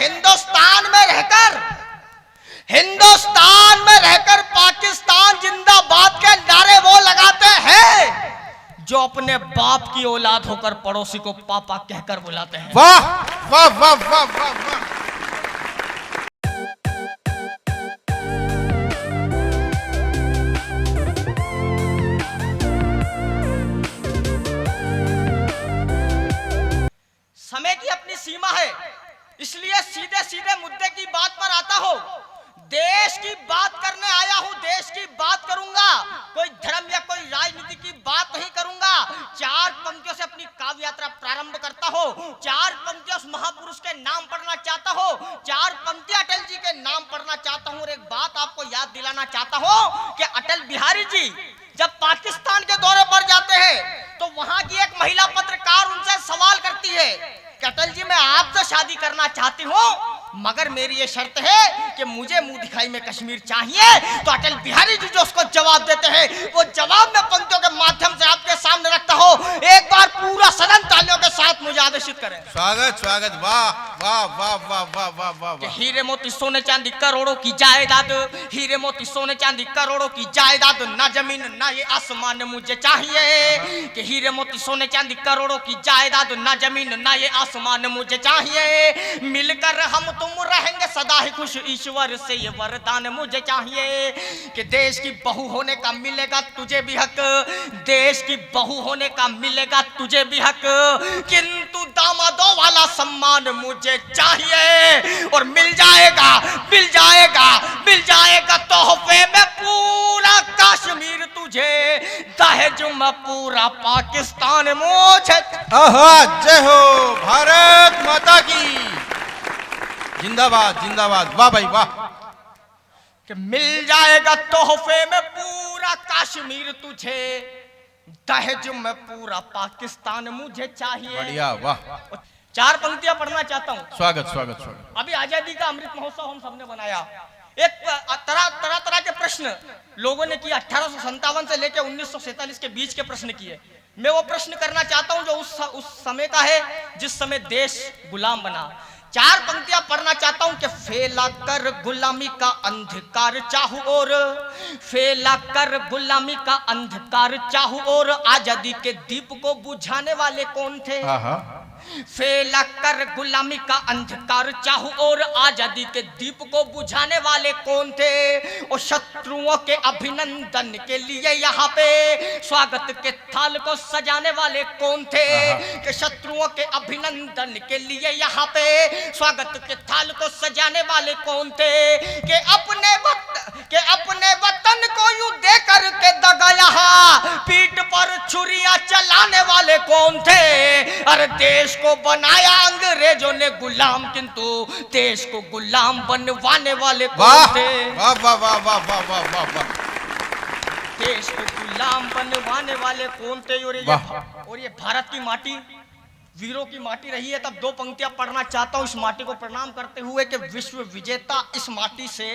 हिंदुस्तान में रहकर पाकिस्तान जिंदाबाद के नारे वो लगाते हैं जो अपने बाप की औलाद होकर पड़ोसी को पापा कहकर बुलाते हैं। वाह वाह वाह वाह वाह वाह। समय की अपनी सीमा है, इसलिए सीधे सीधे मुद्दे की बात पर आता हो। देश की बात करने आया हूं, देश की बात करूंगा, कोई धर्म या कोई राजनीति की बात नहीं करूंगा। चार पंक्तियों से अपनी काव्य यात्रा प्रारंभ करता हो, चार पंक्तियों उस महापुरुष के नाम पढ़ना चाहता हो, चार पंक्तियां अटल जी के नाम पढ़ना चाहता हूं। और एक बात आपको याद दिलाना चाहता हूं कि अटल बिहारी जी जब पाकिस्तान के दौरे पर जाते हैं तो वहां की एक महिला पत्रकार उनसे सवाल करती है कि अटल जी मैं आपसे शादी करना चाहती हूँ, मगर मेरी ये शर्त है कि मुझे मुंह दिखाई में कश्मीर चाहिए। तो अटल बिहारी जी जो उसको जवाब देते हैं, वो जवाब में पंक्तियों के माध्यम से आपके सामने रखता हो। एक बार पूरा सदन तालियों के साथ मुझे आदेशित करें। स्वागत स्वागत। वाह वाह वाह वाह वाह वाह वाह। हीरे मोती सोने चांदी करोड़ों की जायदाद, हीरे मोती सोने चांदी करोड़ों की जायदाद, ना जमीन ना ये आसमान मुझे चाहिए। कि हीरे मोती सोने चांदी करोड़ों की जायदाद, ना जमीन ना ये आसमान मुझे चाहिए। मिलकर हम तुम रहेंगे सदा ही खुश, ईश्वर से ये वरदान मुझे चाहिए। कि देश की बहू होने का मिलेगा तुझे भी हक, देश की बहू होने का मिलेगा तुझे भी हक, किंतु दामादों वाला सम्मान मुझे चाहिए। और मिल जाएगा मिल जाएगा मिल जाएगा तोहफे में पूरा कश्मीर तुझे, दहेज में पूरा पाकिस्तान मुझे। जय हो भारत माता की जिंदाबाद जिंदाबाद। वाह भाई वाह। कि मिल जाएगा तोहफे में पूरा कश्मीर तुझे, दहेज में पूरा पाकिस्तान मुझे चाहिए। बढ़िया वाह। चार पंक्तियां पढ़ना चाहता हूँ। स्वागत स्वागत स्वागत। अभी आजादी का अमृत महोत्सव हम सबने बनाया, एक तरह के प्रश्न लोगों ने किया। 1857 से लेकर 1947 के बीच के प्रश्न किए। मैं वो प्रश्न करना चाहता हूं जो उस समय का है जिस समय देश गुलाम बना। चार पंक्तियां पढ़ना चाहता हूं कि फैला कर गुलामी का अंधकार चाहू और, फैला कर गुलामी का अंधकार चाहू और, आजादी के दीप को बुझाने वाले कौन थे। फैला कर गुलामी का अंधकार चाहू और, आजादी के दीप को बुझाने वाले कौन थे। और शत्रुओं के अभिनंदन के लिए यहाँ पे स्वागत के थाल को सजाने वाले कौन थे। कि शत्रुओं के अभिनंदन के लिए यहाँ पे स्वागत के थाल को सजाने वाले कौन थे। कि अपने वतन को यूं दे कर के दगा यहाँ पीठ पर छुरियां चलाने वाले कौन थे। अरे देश को बनाया अंग्रेजों ने गुलाम, किंतु देश को गुलाम बनवाने वाले कौन थे। वाह वाह वाह वाह वाह वाह वाह वाह। देश को गुलाम बनवाने वाले कौन थे। और ये भारत की माटी वीरों की माटी रही है। तब दो पंक्तियां पढ़ना चाहता हूं इस माटी को प्रणाम करते हुए कि विश्व विजेता इस माटी से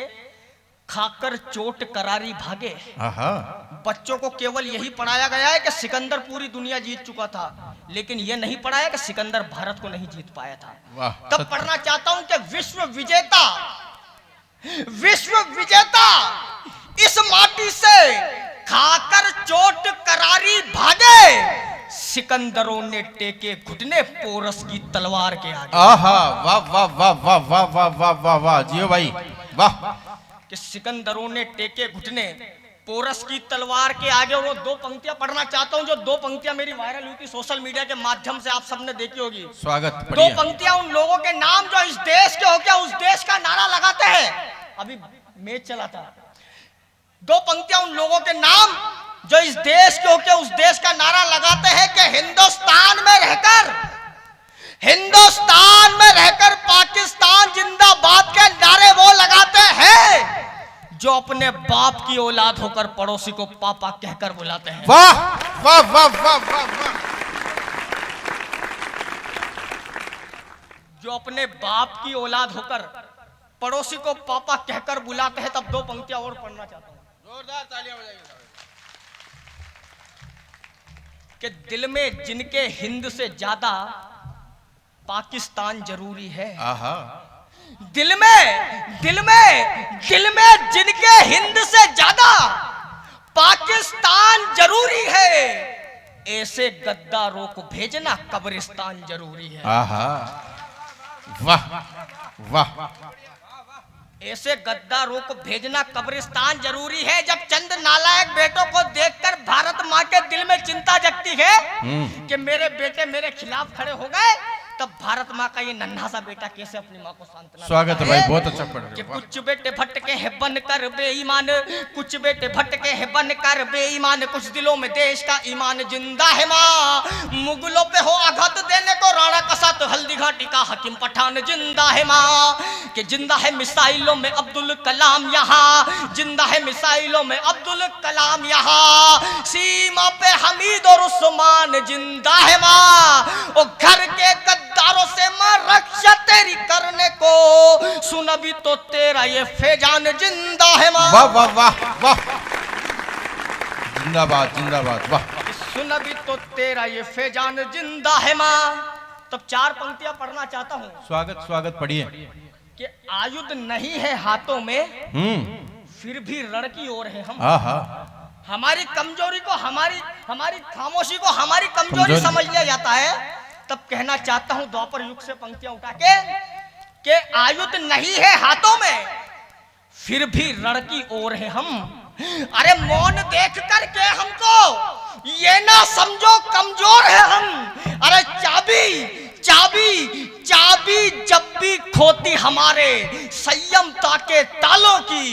खाकर चोट करारी भागे। बच्चों को केवल यही पढ़ाया गया है कि सिकंदर पूरी दुनिया जीत चुका था, लेकिन यह नहीं पढ़ाया कि सिकंदर भारत को नहीं जीत पाया था। तब पढ़ना चाहता हूं कि विश्व विजेता इस माटी से खाकर चोट करारी भागे, सिकंदरों ने टेके घुटने पोरस की तलवार के आगे। वाह वाह वाह वाह वाह वाह वाह वाह वाह। जियो भाई वाह। कि सिकंदरों ने टेके घुटने पोरस की तलवार के आगे। और वो दो पंक्तियां पढ़ना चाहता हूं जो दो पंक्तियां मेरी वायरल हुई थी सोशल मीडिया के माध्यम से, आप सबने देखी होगी। स्वागत। दो पंक्तियां उन लोगों के नाम जो इस देश के होकर उस देश का नारा लगाते हैं। अभी मैच चला था। दो पंक्तियां उन लोगों के नाम जो इस देश के होकर उस देश का नारा लगाते हैं कि हिंदुस्तान में रहकर पाकिस्तान जिंदाबाद के नारे वो लगाते हैं जो अपने बाप की औलाद होकर पड़ोसी को पापा कहकर बुलाते हैं। वाह वाह वाह वाह वाह वाह। जो अपने बाप की औलाद होकर पड़ोसी को पापा कहकर बुलाते हैं। तब दो पंक्तियां और पढ़ना चाहता हूं। जोरदार तालियां बजाइए। कि दिल में जिनके हिंद से ज्यादा पाकिस्तान जरूरी है। दिल में जिनके हिंद से ज्यादा पाकिस्तान जरूरी है, ऐसे गद्दारों को भेजना कब्रिस्तान जरूरी है। आहा, वाह वाह, ऐसे गद्दारों को भेजना कब्रिस्तान जरूरी है। जब चंद नालायक बेटों को देखकर भारत माँ के दिल में चिंता जगती है कि मेरे बेटे मेरे खिलाफ खड़े हो गए, तब भारत माँ का ये नन्हा सा बेटा कैसे अपनी माँ को सांत्वना। स्वागत है भाई, बहुत अच्छा पढ़ रहे हो। कुछ बेटे भटके हैं बन कर बेईमान, कुछ बेटे भटके हैं बन कर बेईमान, कुछ दिलों में देश का ईमान जिंदा है माँ। मुगलों पे हो आघात देने को राणा कसात, हल्दी घाटी का हकीम पठान जिंदा है माँ। कि जिंदा है मिसाइलों में अब्दुल कलाम यहाँ, जिंदा है मिसाइलों में अब्दुल कलाम यहाँ। सीमा पे हमीद और उस्मान जिंदा है माँ। और घर के गद्दारों से माँ रक्षा तेरी करने को, सुन अभी तो तेरा ये फैजान जिंदा है माँ। वाह वाह वाह वाह, जिंदाबाद जिंदाबाद, वाह। सुन अभी तो तेरा ये फैजान जिंदा है माँ। तब 4 पंक्तियां पढ़ना चाहता हूँ। स्वागत स्वागत, पढ़िए। कि आयुध नहीं है हाथों में, फिर भी रण की ओर है हम। आहा, हमारी कमजोरी को, हमारी खामोशी को हमारी कमजोरी समझ लिया जाता है। तब कहना चाहता हूं द्वापर युग से पंक्तियां उठा के आयुध नहीं है हाथों में, फिर भी रण की ओर है हम। अरे मौन देख कर के हमको ये ना समझो कमजोर है हम। अरे चाबी जब भी खोती हमारे संयमता के तालों की,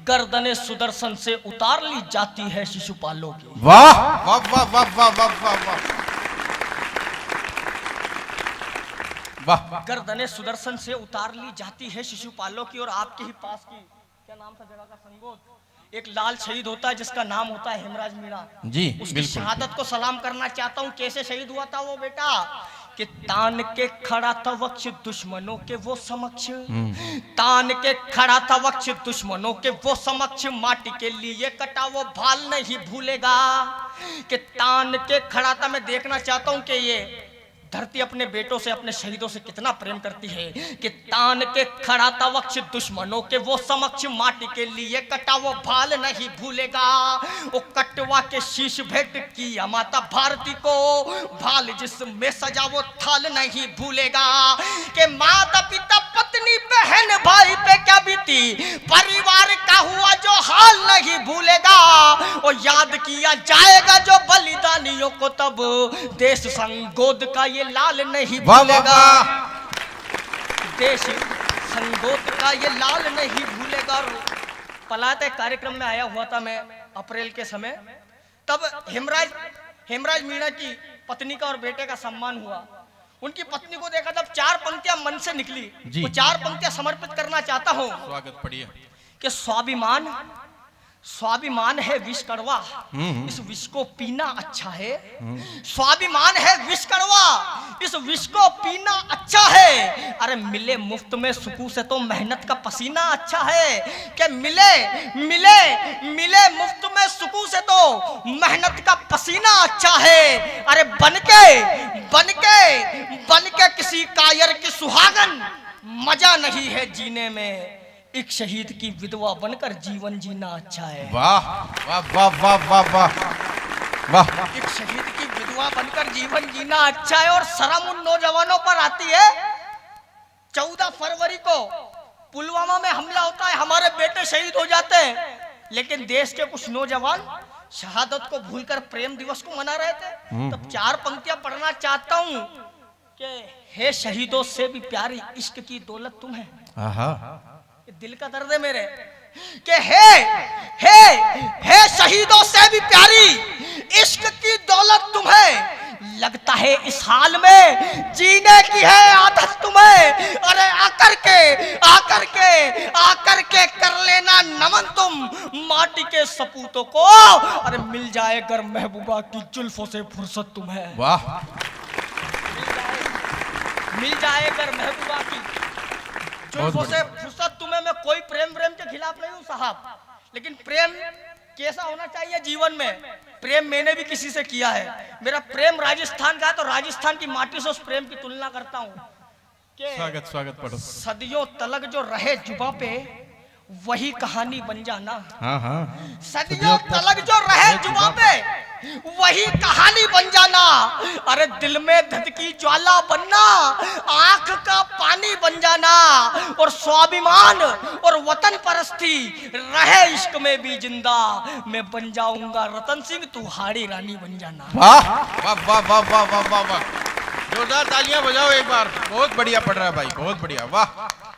गर्दने सुदर्शन से उतार ली जाती है शिशुपालों की। वाह वाह वाह वाह वाह वाह वाह वाह, गर्दने सुदर्शन से उतार ली जाती है शिशुपालों की। और आपके ही पास की क्या नाम था जगह का, संगोद, एक लाल शहीद होता है जिसका नाम होता है हेमराज मीणा जी, उसकी बिल्कुल। शहादत को सलाम करना चाहता हूँ। कैसे शहीद हुआ था वो बेटा? कि तान के खड़ा था वक्ष दुश्मनों के वो समक्ष, तान के खड़ा था वक्ष दुश्मनों के वो समक्ष, माटी के लिए कटा वो भाल नहीं भूलेगा। कि तान के खड़ा था। मैं देखना चाहता हूँ कि ये धरती अपने बेटों से, अपने शहीदों से कितना प्रेम करती है। कि तान के खड़ा था वक्ष दुश्मनों के वो समक्ष, माटी के लिए कटा वो भाल नहीं भूलेगा। वो कटवा के शीश भेंट किया माता भारती को, भाल जिसमें सजा वो थाल नहीं भूलेगा। कि माता पिता पत्नी बहन भाई पे क्या बीती, परिवार का हुआ जो हाल नहीं भूलेगा। और याद किया जाएगा जो बलिदानियों को, तब देश संगोद का ये लाल नहीं भूलेगा। देश संगोद का ये लाल नहीं भूलेगा। पलाते कार्यक्रम में आया हुआ था मैं अप्रैल के समय, तब हेमराज मीणा की पत्नी का और बेटे का सम्मान हुआ। उनकी पत्नी को देखा, तब 4 पंक्तियां मन से निकली। वो 4 पंक्तियां समर्पित करना चाहता हूं। स्वागत, पढ़िए। कि स्वाभिमान है विष कड़वा, इस विष को पीना अच्छा है। स्वाभिमान है विष कड़वा, इस विष को पीना अच्छा है। अरे मिले मुफ्त में सुकून से तो मेहनत का पसीना अच्छा है। कि मिले मुफ्त में सुकून से तो मेहनत का पसीना अच्छा है। अरे बन के किसी कायर की सुहागन, मजा नहीं है जीने में। एक शहीद की विधवा बनकर जीवन जीना अच्छा है। वाह वाह वाह वाह वाह वाह वाह, एक शहीद की विधवा बनकर जीवन जीना अच्छा है। और शर्म उन नौजवानों पर आती है। 14 फरवरी को पुलवामा में हमला होता है, हमारे बेटे शहीद हो जाते हैं, लेकिन देश के कुछ नौजवान शहादत को भूलकर प्रेम दिवस को मना रहे थे। तब 4 पंक्तियां पढ़ना चाहता हूं कि हे शहीदों से भी प्यारी इश्क की दौलत तुम्हें। आहा, दिल का दर्द है मेरे। कि हे शहीदों से भी प्यारी इश्क की दौलत तुम्हें, लगता है इस हाल में जीने की है आदत तुम्हें। अरे आकर के कर लेना नमन तुम माटी के सपूतों को। अरे मिल जाए अगर महबूबा की जुल्फों से फुर्सत तुम्हें। वाह, मिल जाए अगर महबूबा की जुल्फों से फुर्सत तुम्हें। मैं कोई प्रेम के खिलाफ नहीं हूं साहब, लेकिन प्रेम कैसा होना चाहिए जीवन में। प्रेम मैंने भी किसी से किया है। मेरा प्रेम राजस्थान का है, तो राजस्थान की माटी से उस प्रेम की तुलना करता हूं। स्वागत स्वागत पढ़ो। सदियों तलक जो रहे जुबा पे वही कहानी बन जाना। हाँ हाँ। सदियों तलक जो रहे जुबा पे वही कहानी बन जाना। अरे दिल में धधकी ज्वाला बनना, आंख का पानी बन जाना, और स्वाभिमान और वतन परस्ती रहे इश्क में भी जिंदा। मैं बन जाऊंगा रतन सिंह, तू हाड़ी रानी बन जाना। वाह वाह वाह वाह वाह वाह वाह वाह, जोरदार तालियां बजाओ एक बार। बहुत बढ़िया पढ़ रहा है भाई, बहुत बढ़िया, वाह।